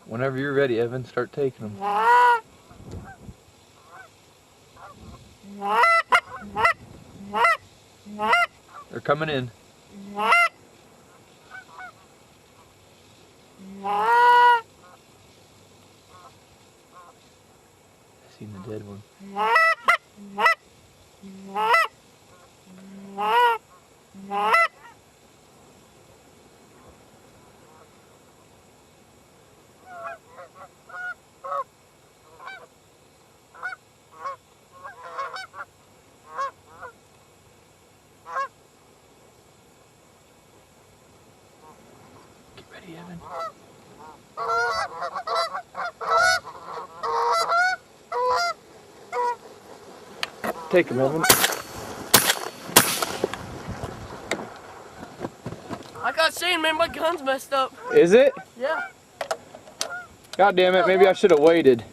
Whenever you're ready, Evan, start taking them. They're coming in. I seen the dead one. Get ready, Evan. Take him, Evan. I got seen, man. My gun's messed up. Is it? Yeah. God damn it, maybe I should have waited.